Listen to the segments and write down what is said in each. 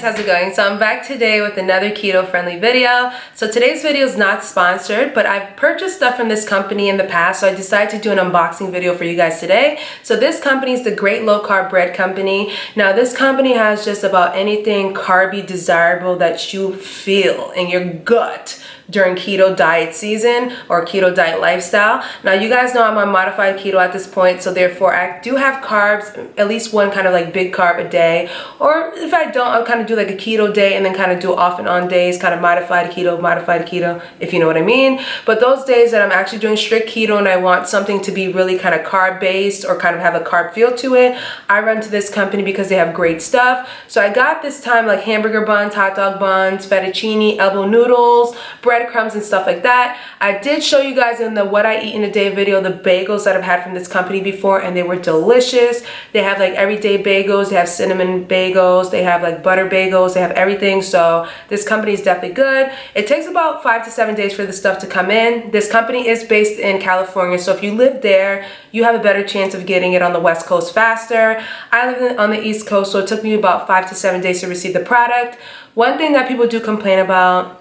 guys, how's it going? So I'm back today with another keto friendly video. So today's video is not sponsored, but I've purchased stuff from this company in the past, so I decided to do an unboxing video for you guys today. So this company is the Great Low Carb Bread Company. Now this company has just about anything carby desirable that you feel in your gut during keto diet season or keto diet lifestyle. Now you guys know I'm on modified keto at this point, so therefore I do have carbs, at least one kind of like big carb a day, or if I don't, I'll kind of do like a keto day and then kind of do off and on days, kind of modified keto, if you know what I mean. But those days that I'm actually doing strict keto and I want something to be really kind of carb based or kind of have a carb feel to it, I run to this company because they have great stuff. So I got this time like hamburger buns, hot dog buns, fettuccine, elbow noodles, breadcrumbs and stuff like that. I did show you guys in the what I eat in a day video the bagels that I've had from this company before, and they were delicious. They have like everyday bagels, they have cinnamon bagels, they have like butter bagels, they have everything. So this company is definitely good. It takes about 5 to 7 days for the stuff to come in. This company is based in California, so if you live there, you have a better chance of getting it on the West Coast faster. I live on the East Coast, so it took me about 5 to 7 days to receive the product. One thing that people do complain about,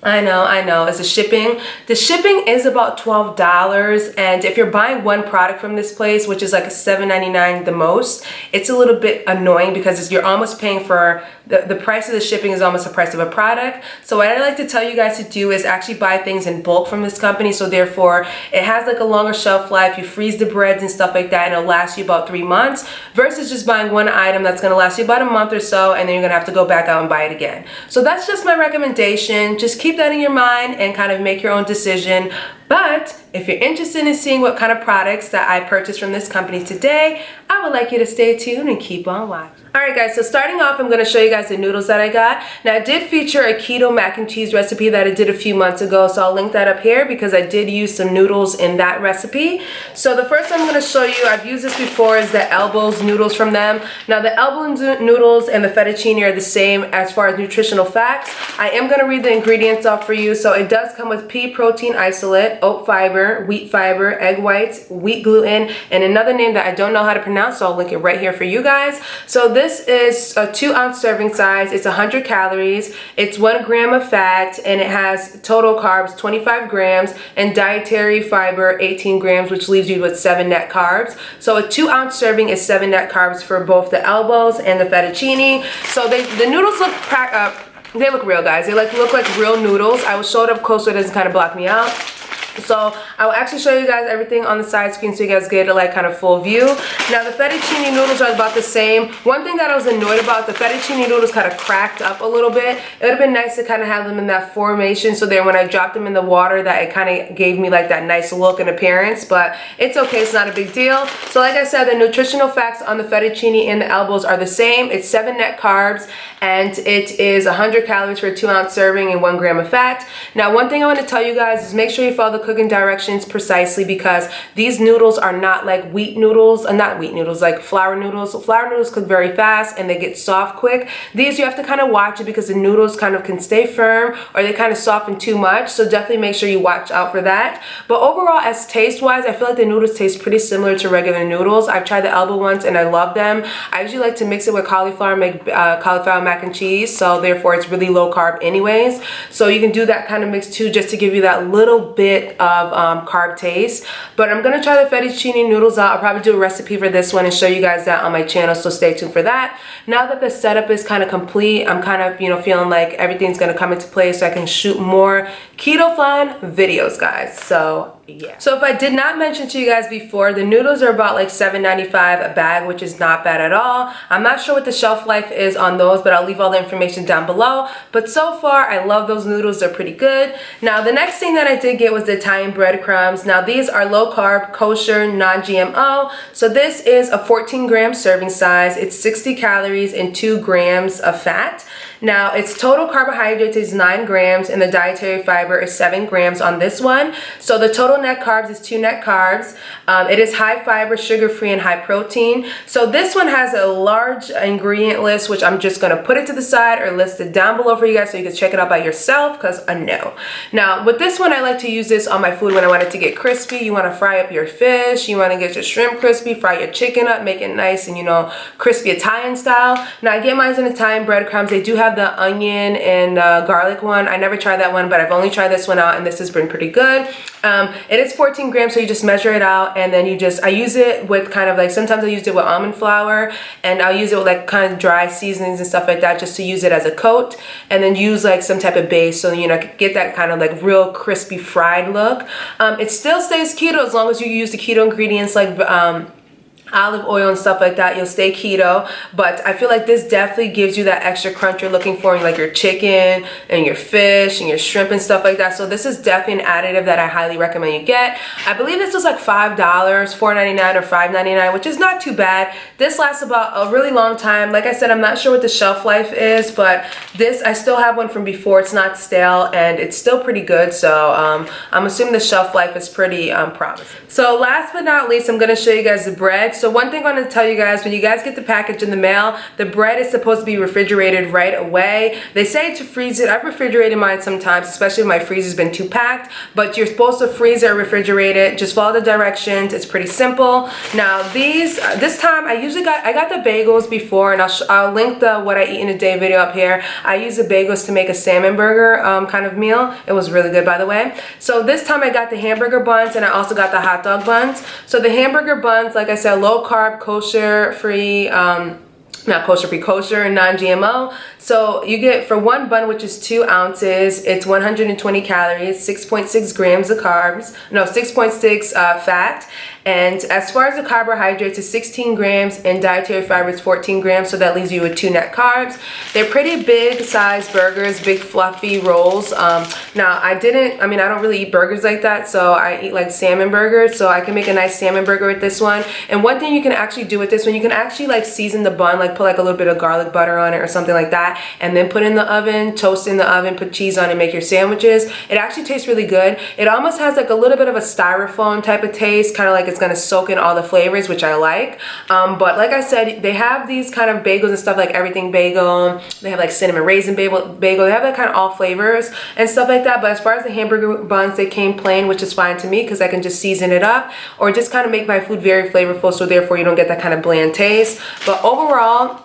I know, is the shipping. The shipping is about $12, and if you're buying one product from this place, which is like $7.99 the most, it's a little bit annoying because you're almost paying for, the price of the shipping is almost the price of a product. So what I like to tell you guys to do is actually buy things in bulk from this company, so therefore it has like a longer shelf life. You freeze the breads and stuff like that, and it'll last you about 3 months, versus just buying one item that's gonna last you about a month or so, and then you're gonna have to go back out and buy it again. So that's just my recommendation. Just keep that in your mind and kind of make your own decision. But if you're interested in seeing what kind of products that I purchased from this company today, I would like you to stay tuned and keep on watching. Alright guys, so starting off, I'm going to show you guys the noodles that I got. Now I did feature a keto mac and cheese recipe that I did a few months ago, so I'll link that up here because I did use some noodles in that recipe. So the first I'm going to show you, I've used this before, is the Elbows noodles from them. Now the Elbow noodles and the fettuccine are the same as far as nutritional facts. I am going to read the ingredients off for you. So it does come with pea protein isolate, oat fiber, wheat fiber, egg whites, wheat gluten, and another name that I don't know how to pronounce, so I'll link it right here for you guys. So this is a 2-ounce serving size. It's 100 calories. It's 1 gram of fat, and it has total carbs 25 grams and dietary fiber 18 grams, which leaves you with 7 net carbs. So a 2-ounce serving is 7 net carbs for both the Elbows and the fettuccine. So the noodles look they look real, guys. They look like real noodles. I will show it up close so it doesn't kind of block me out. So I will actually show you guys everything on the side screen so you guys get a like kind of full view. Now the fettuccine noodles are about the same. One thing that I was annoyed about, the fettuccine noodles kind of cracked up a little bit. It would have been nice to kind of have them in that formation, so then when I dropped them in the water that it kind of gave me like that nice look and appearance, but it's okay, it's not a big deal. So like I said, the nutritional facts on the fettuccine and the Elbows are the same. It's 7 net carbs and it is 100 calories for a 2-ounce serving and 1 gram of fat. Now one thing I want to tell you guys is make sure you follow the cooking directions precisely, because these noodles are not like wheat noodles, like flour noodles. So flour noodles cook very fast and they get soft quick. These you have to kind of watch it because the noodles kind of can stay firm or they kind of soften too much, so definitely make sure you watch out for that. But overall, as taste wise, I feel like the noodles taste pretty similar to regular noodles. I've tried the Elbow ones and I love them. I usually like to mix it with cauliflower, make cauliflower mac and cheese, so therefore it's really low carb anyways. So you can do that kind of mix too, just to give you that little bit of carb taste. But I'm gonna try the fettuccine noodles out. I'll probably do a recipe for this one and show you guys that on my channel, so stay tuned for that. Now that the setup is kind of complete, I'm kind of, feeling like everything's gonna come into place so I can shoot more keto fun videos, guys. So yeah. So if I did not mention to you guys before, the noodles are about like $7.95 a bag, which is not bad at all. I'm not sure what the shelf life is on those, but I'll leave all the information down below. But so far, I love those noodles. They're pretty good. Now, the next thing that I did get was the Italian breadcrumbs. Now, these are low carb, kosher, non-GMO. So this is a 14 gram serving size. It's 60 calories and 2 grams of fat. Now, its total carbohydrates is 9 grams and the dietary fiber is 7 grams on this one. So the total total net carbs is 2 net carbs. It is high fiber, sugar-free, and high protein. So this one has a large ingredient list, which I'm just gonna put it to the side or list it down below for you guys so you can check it out by yourself, because I know. Now, with this one, I like to use this on my food when I want it to get crispy. You wanna fry up your fish, you wanna get your shrimp crispy, fry your chicken up, make it nice and, you know, crispy Italian style. Now, I get mine in Italian breadcrumbs. They do have the onion and garlic one. I never tried that one, but I've only tried this one out, and this has been pretty good. It is 14 grams, so you just measure it out, and then I use it with kind of like, sometimes I use it with almond flour, and I'll use it with like kind of dry seasonings and stuff like that, just to use it as a coat, and then use like some type of base, so, you know, get that kind of like real crispy fried look. It still stays keto as long as you use the keto ingredients like olive oil and stuff like that. You'll stay keto, but I feel like this definitely gives you that extra crunch you're looking for in like your chicken and your fish and your shrimp and stuff like that. So this is definitely an additive that I highly recommend you get. I believe this was like $5, $4.99 or $5.99, which is not too bad. This lasts about a really long time. Like I said, I'm not sure what the shelf life is, but this, I still have one from before. It's not stale and it's still pretty good. So I'm assuming the shelf life is pretty promising. So last but not least, I'm gonna show you guys the bread. So one thing I want to tell you guys, when you guys get the package in the mail, the bread is supposed to be refrigerated right away. They say to freeze it. I've refrigerated mine sometimes, especially if my freezer's been too packed, but you're supposed to freeze it or refrigerate it. Just follow the directions. It's pretty simple. Now this time I got the bagels before, and I'll link the what I eat in a day video up here. I use the bagels to make a salmon burger kind of meal. It was really good, by the way. So this time I got the hamburger buns, and I also got the hot dog buns. So the hamburger buns, like I said, low carb, kosher free, not kosher free, kosher and non-GMO. So you get, for one bun, which is 2 ounces, it's 120 calories, 6.6 grams of carbs, no, 6.6 fat. And as far as the carbohydrates, it's 16 grams, and dietary fiber is 14 grams, so that leaves you with 2 net carbs. They're pretty big size burgers, big fluffy rolls. Now I don't really eat burgers like that, so I eat like salmon burgers, so I can make a nice salmon burger with this one. And one thing you can actually do with this one, you can actually like season the bun, like put like a little bit of garlic butter on it or something like that, and then put it in the oven, toast in the oven, put cheese on it, make your sandwiches. It actually tastes really good. It almost has like a little bit of a styrofoam type of taste, kind of like it's gonna soak in all the flavors, which I like. But like I said, they have these kind of bagels and stuff, like everything bagel. They have like cinnamon raisin bagel. They have that kind of all flavors and stuff like that. But as far as the hamburger buns, they came plain, which is fine to me because I can just season it up or just kind of make my food very flavorful, so therefore you don't get that kind of bland taste. But overall,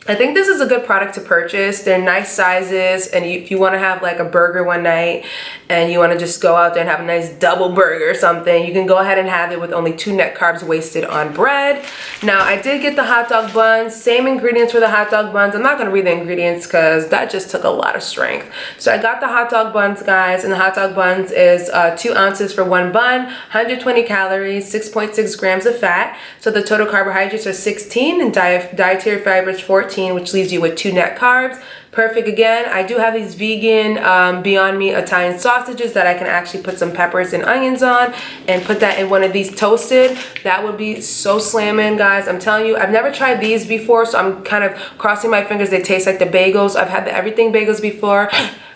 I think this is a good product to purchase. They're nice sizes, and if you want to have like a burger one night and you want to just go out there and have a nice double burger or something, you can go ahead and have it with only 2 net carbs wasted on bread. Now I did get the hot dog buns, same ingredients for the hot dog buns. I'm not going to read the ingredients because that just took a lot of strength. So I got the hot dog buns, guys, and the hot dog buns is 2 ounces for 1 bun, 120 calories, 6.6 grams of fat. So the total carbohydrates are 16 and dietary fiber is 14, which leaves you with 2 net carbs. Perfect. Again, I do have these vegan Beyond Meat Italian sausages that I can actually put some peppers and onions on and put that in one of these toasted. That would be so slamming, guys. I'm telling you, I've never tried these before, so I'm kind of crossing my fingers they taste like the bagels. I've had the everything bagels before.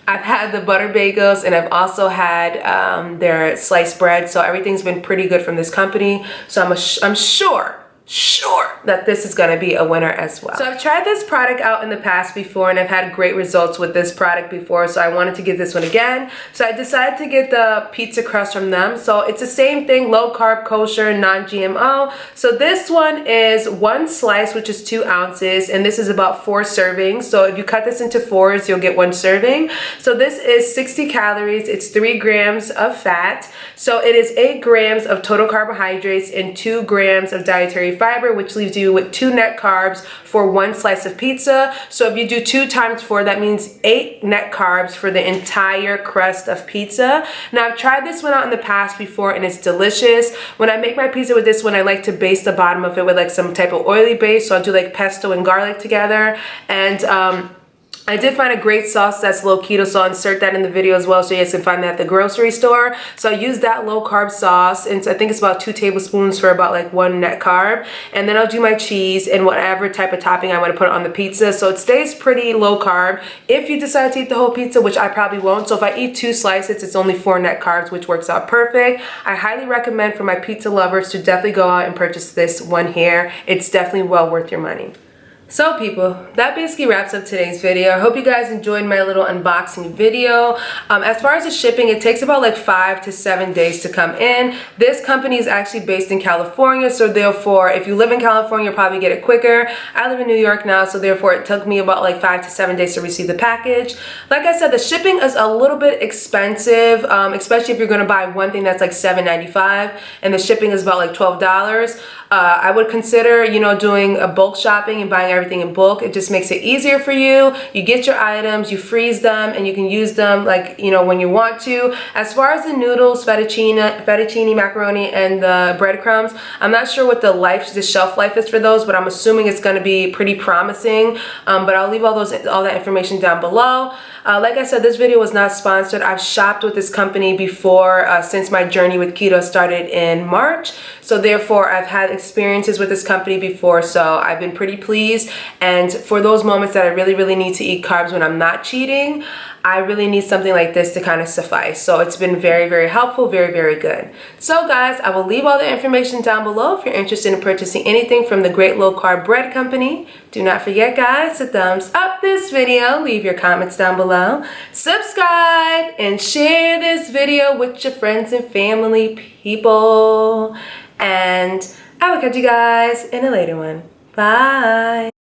I've had the butter bagels, and I've also had their sliced bread, so everything's been pretty good from this company. So I'm sure that this is going to be a winner as well. So I've tried this product out in the past before, and I've had great results with this product before, so I wanted to get this one again. So I decided to get the pizza crust from them. So it's the same thing, low carb, kosher, non-GMO. So this one is 1 slice, which is 2 ounces, and this is about 4 servings. So if you cut this into 4s, you'll get 1 serving. So this is 60 calories, it's 3 grams of fat. So it is 8 grams of total carbohydrates and 2 grams of dietary fiber, which leaves you with 2 net carbs for 1 slice of pizza. So if you do 2 times 4, that means 8 net carbs for the entire crust of pizza. Now I've tried this one out in the past before, and it's delicious. When I make my pizza with this one, I like to baste the bottom of it with like some type of oily base. So I'll do like pesto and garlic together, and I did find a great sauce that's low keto, so I'll insert that in the video as well so you guys can find that at the grocery store. So I used that low carb sauce, and I think it's about 2 tablespoons for about like 1 net carb. And then I'll do my cheese and whatever type of topping I want to put on the pizza. So it stays pretty low carb. If you decide to eat the whole pizza, which I probably won't. So if I eat 2 slices, it's only 4 net carbs, which works out perfect. I highly recommend for my pizza lovers to definitely go out and purchase this one here. It's definitely well worth your money. So people, that basically wraps up today's video. I hope you guys enjoyed my little unboxing video. As far as the shipping, it takes about like 5 to 7 days to come in. This company is actually based in California, so therefore if you live in California, you'll probably get it quicker. I live in New York now, so therefore it took me about like 5 to 7 days to receive the package. Like I said, the shipping is a little bit expensive, especially if you're gonna buy one thing that's like $7.95 and the shipping is about like $12. I would consider, you know, doing a bulk shopping and buying everything in bulk. It just makes it easier for you. You get your items, you freeze them, and you can use them like, you know, when you want to. As far as the noodles, fettuccine macaroni, and the breadcrumbs, I'm not sure what the shelf life is for those, but I'm assuming it's going to be pretty promising. But I'll leave all that information down below. Like I said, this video was not sponsored. I've shopped with this company before since my journey with keto started in March. So therefore, I've had experiences with this company before, so I've been pretty pleased. And for those moments that I really need to eat carbs when I'm not cheating, I really need something like this to kind of suffice. So it's been very helpful, very good. So guys, I will leave all the information down below if you're interested in purchasing anything from the Great Low Carb Bread Company. Do not forget, guys, to thumbs up this video, leave your comments down below, subscribe, and share this video with your friends and family people. And I will catch you guys in a later one. Bye.